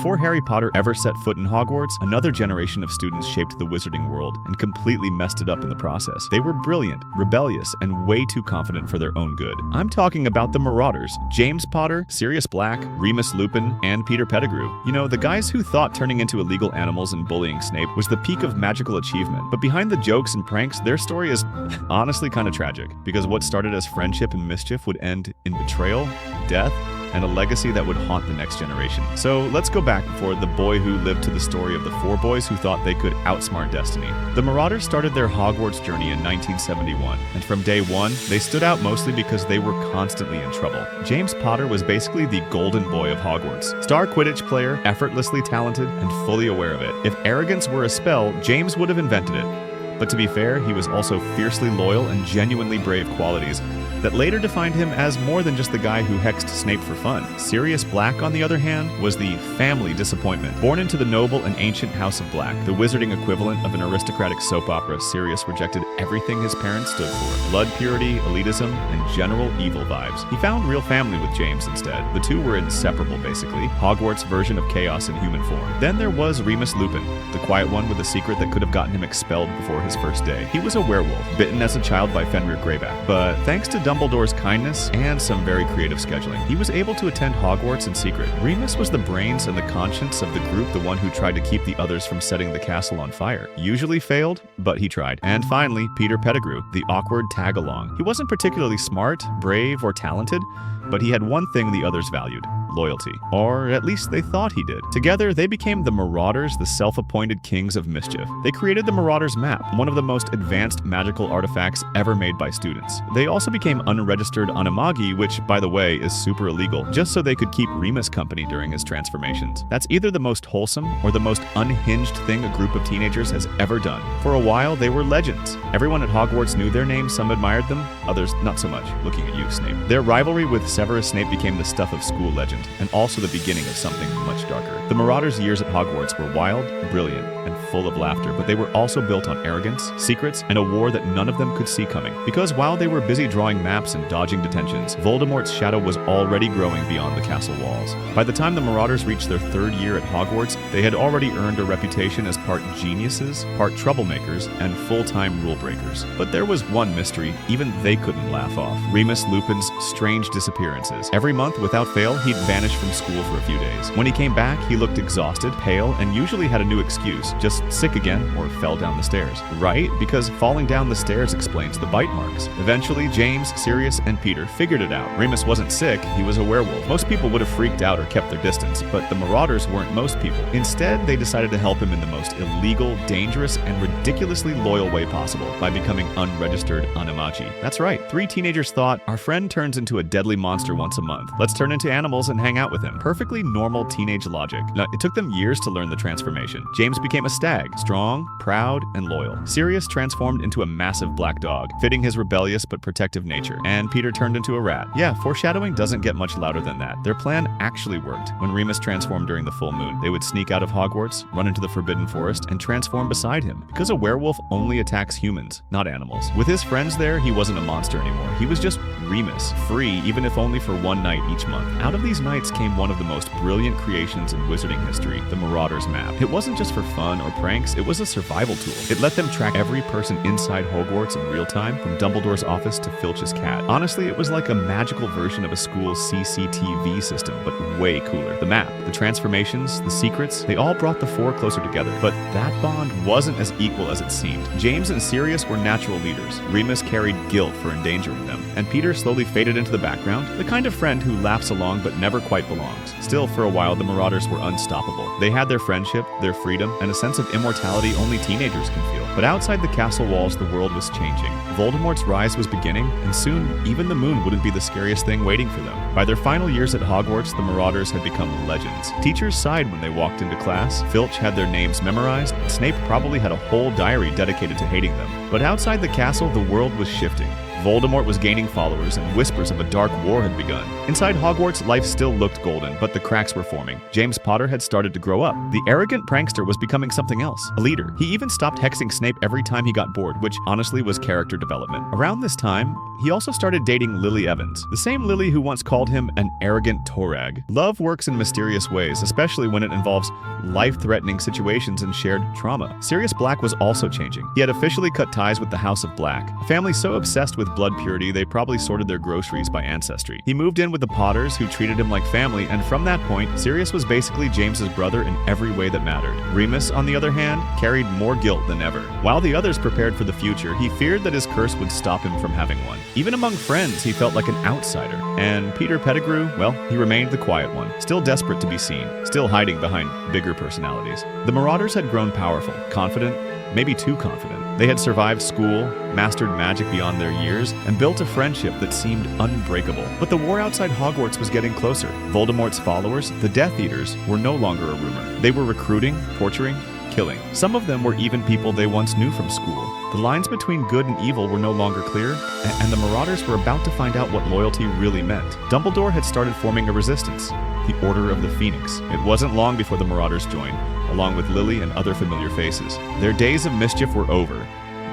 Before Harry Potter ever set foot in Hogwarts, another generation of students shaped the wizarding world and completely messed it up in the process. They were brilliant, rebellious, and way too confident for their own good. I'm talking about the Marauders: James Potter, Sirius Black, Remus Lupin, and Peter Pettigrew. You know, the guys who thought turning into illegal animals and bullying Snape was the peak of magical achievement. But behind the jokes and pranks, their story is honestly kind of tragic, because what started as friendship and mischief would end in betrayal, death, and a legacy that would haunt the next generation. So let's go back for the boy who lived to the story of the four boys who thought they could outsmart destiny. The Marauders started their Hogwarts journey in 1971, and from day one, they stood out mostly because they were constantly in trouble. James Potter was basically the golden boy of Hogwarts. Star Quidditch player, effortlessly talented, and fully aware of it. If arrogance were a spell, James would have invented it. But to be fair, he was also fiercely loyal and genuinely brave qualities that later defined him as more than just the guy who hexed Snape for fun. Sirius Black, on the other hand, was the family disappointment. Born into the noble and ancient House of Black, the wizarding equivalent of an aristocratic soap opera, Sirius rejected everything his parents stood for: blood purity, elitism, and general evil vibes. He found real family with James instead. The two were inseparable, basically. Hogwarts' version of chaos in human form. Then there was Remus Lupin, the quiet one with a secret that could have gotten him expelled before his first day. He was a werewolf, bitten as a child by Fenrir Greyback, but thanks to Dumbledore's kindness and some very creative scheduling, he was able to attend Hogwarts in secret. Remus was the brains and the conscience of the group, the one who tried to keep the others from setting the castle on fire. Usually failed, but he tried. And finally, Peter Pettigrew, the awkward tag-along. He wasn't particularly smart, brave, or talented, but he had one thing the others valued: loyalty. Or at least they thought he did. Together, they became the Marauders, the self-appointed kings of mischief. They created the Marauders map, one of the most advanced magical artifacts ever made by students. They also became unregistered animagi, which, by the way, is super illegal, just so they could keep Remus company during his transformations. That's either the most wholesome or the most unhinged thing a group of teenagers has ever done. For a while, they were legends. Everyone at Hogwarts knew their names, some admired them, others not so much. Looking at you, Snape. Their rivalry with Severus Snape became the stuff of school legend, and also the beginning of something much darker. The Marauders' years at Hogwarts were wild, brilliant, and full of laughter, but they were also built on arrogance, secrets, and a war that none of them could see coming. Because while they were busy drawing maps and dodging detentions, Voldemort's shadow was already growing beyond the castle walls. By the time the Marauders reached their third year at Hogwarts, they had already earned a reputation as part geniuses, part troublemakers, and full-time rule breakers. But there was one mystery even they couldn't laugh off: Remus Lupin's strange disappearances. Every month, without fail, he'd vanish from school for a few days. When he came back, he looked exhausted, pale, and usually had a new excuse: just sick again or fell down the stairs. Right? Because falling down the stairs explains the bite marks. Eventually, James, Sirius, and Peter figured it out. Remus wasn't sick, he was a werewolf. Most people would have freaked out or kept their distance, but the Marauders weren't most people. Instead, they decided to help him in the most illegal, dangerous, and ridiculously loyal way possible, by becoming unregistered animagi. That's right, 3 teenagers thought, our friend turns into a deadly monster once a month. Let's turn into animals and hang out with him. Perfectly normal teenage logic. Now, it took them years to learn the transformation. James became a stag, strong, proud, and loyal. Sirius transformed into a massive black dog, fitting his rebellious but protective nature. And Peter turned into a rat. Yeah, foreshadowing doesn't get much louder than that. Their plan actually worked. When Remus transformed during the full moon, they would sneak out of Hogwarts, run into the Forbidden Forest, and transform beside him. Because a werewolf only attacks humans, not animals. With his friends there, he wasn't a monster anymore. He was just Remus, free, even if only for one night each month. Out of these nights came one of the most brilliant creations in wizarding history: the Marauders map. It wasn't just for fun or pranks, it was a survival tool. It let them track every person inside Hogwarts in real time, from Dumbledore's office to Filch's cat. Honestly, it was like a magical version of a school's CCTV system, but way cooler. The map, the transformations, the secrets, they all brought the four closer together. But that bond wasn't as equal as it seemed. James and Sirius were natural leaders. Remus carried guilt for endangering them, and Peter slowly faded into the background, the kind of friend who laughs along but never quite belongs. Still, for a while, the Marauders were unstoppable. They had their friendship, their freedom, and a sense of immortality only teenagers can feel. But outside the castle walls, the world was changing. Voldemort's rise was beginning, and soon, even the moon wouldn't be the scariest thing waiting for them. By their final years at Hogwarts, the Marauders had become legends. Teachers sighed when they walked into class, Filch had their names memorized, and Snape probably had a whole diary dedicated to hating them. But outside the castle, the world was shifting. Voldemort was gaining followers, and whispers of a dark war had begun. Inside Hogwarts, life still looked golden, but the cracks were forming. James Potter had started to grow up. The arrogant prankster was becoming something else, a leader. He even stopped hexing Snape every time he got bored, which honestly was character development. Around this time, he also started dating Lily Evans, the same Lily who once called him an arrogant Torag. Love works in mysterious ways, especially when it involves life-threatening situations and shared trauma. Sirius Black was also changing. He had officially cut ties with the House of Black, a family so obsessed with blood purity they probably sorted their groceries by ancestry. He moved in with the Potters, who treated him like family, and from that point, Sirius was basically James's brother in every way that mattered. Remus, on the other hand, carried more guilt than ever. While the others prepared for the future, he feared that his curse would stop him from having one. Even among friends, he felt like an outsider. And Peter Pettigrew, well, he remained the quiet one, still desperate to be seen, still hiding behind bigger personalities. The Marauders had grown powerful, confident, maybe too confident. They had survived school, mastered magic beyond their years, and built a friendship that seemed unbreakable. But the war outside Hogwarts was getting closer. Voldemort's followers, the Death Eaters, were no longer a rumor. They were recruiting, torturing, killing. Some of them were even people they once knew from school. The lines between good and evil were no longer clear, and the Marauders were about to find out what loyalty really meant. Dumbledore had started forming a resistance, the Order of the Phoenix. It wasn't long before the Marauders joined, along with Lily and other familiar faces. Their days of mischief were over.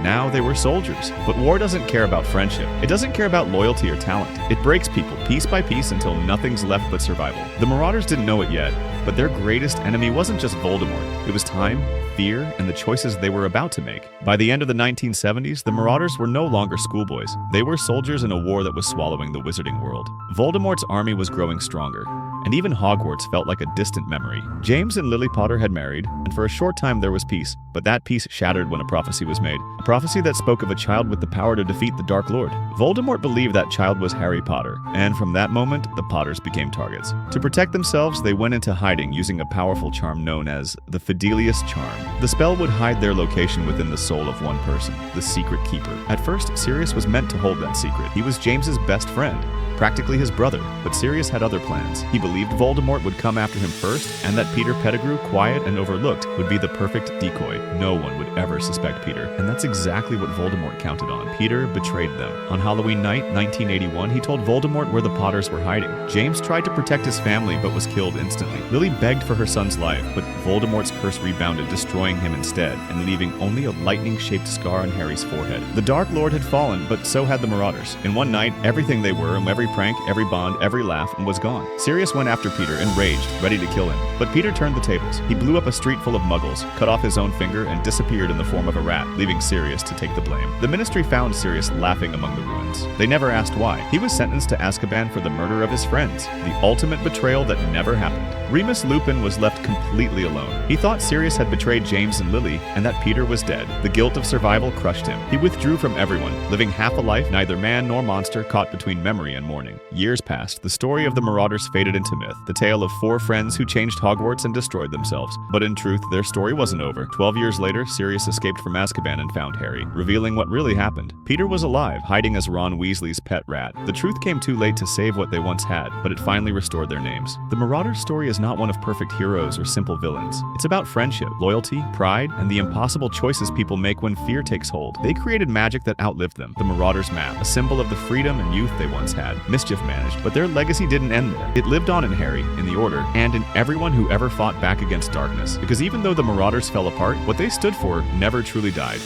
Now they were soldiers. But war doesn't care about friendship. It doesn't care about loyalty or talent. It breaks people piece by piece until nothing's left but survival. The Marauders didn't know it yet, but their greatest enemy wasn't just Voldemort. It was time, fear, and the choices they were about to make. By the end of the 1970s, the Marauders were no longer schoolboys. They were soldiers in a war that was swallowing the wizarding world. Voldemort's army was growing stronger, and even Hogwarts felt like a distant memory. James and Lily Potter had married, and for a short time there was peace, but that peace shattered when a prophecy was made. A prophecy that spoke of a child with the power to defeat the Dark Lord. Voldemort believed that child was Harry Potter, and from that moment, the Potters became targets. To protect themselves, they went into hiding using a powerful charm known as the Betrayal charm. The spell would hide their location within the soul of one person, the Secret Keeper. At first, Sirius was meant to hold that secret. He was James's best friend, practically his brother, but Sirius had other plans. He believed Voldemort would come after him first, and that Peter Pettigrew, quiet and overlooked, would be the perfect decoy. No one would ever suspect Peter, and that's exactly what Voldemort counted on. Peter betrayed them. On Halloween night, 1981, he told Voldemort where the Potters were hiding. James tried to protect his family, but was killed instantly. Lily begged for her son's life, but Voldemort's curse rebounded, destroying him instead, and leaving only a lightning-shaped scar on Harry's forehead. The Dark Lord had fallen, but so had the Marauders. In one night, everything they were, every prank, every bond, every laugh, was gone. Sirius went after Peter, enraged, ready to kill him. But Peter turned the tables. He blew up a street full of muggles, cut off his own finger, and disappeared in the form of a rat, leaving Sirius to take the blame. The Ministry found Sirius laughing among the ruins. They never asked why. He was sentenced to Azkaban for the murder of his friends, the ultimate betrayal that never happened. Remus Lupin was left completely alone. He thought Sirius had betrayed James and Lily, and that Peter was dead. The guilt of survival crushed him. He withdrew from everyone, living half a life, neither man nor monster, caught between memory and mourning. Years passed. The story of the Marauders faded into myth, the tale of 4 friends who changed Hogwarts and destroyed themselves. But in truth, their story wasn't over. 12 years later, Sirius escaped from Azkaban and found Harry, revealing what really happened. Peter was alive, hiding as Ron Weasley's pet rat. The truth came too late to save what they once had, but it finally restored their names. The Marauders' story is not one of perfect heroes or simple villains. It's about friendship, loyalty, pride, and the impossible choices people make when fear takes hold. They created magic that outlived them. The Marauders' map, a symbol of the freedom and youth they once had. Mischief managed, but their legacy didn't end there. It lived on in Harry, in the Order, and in everyone who ever fought back against darkness. Because even though the Marauders fell apart, what they stood for never truly died.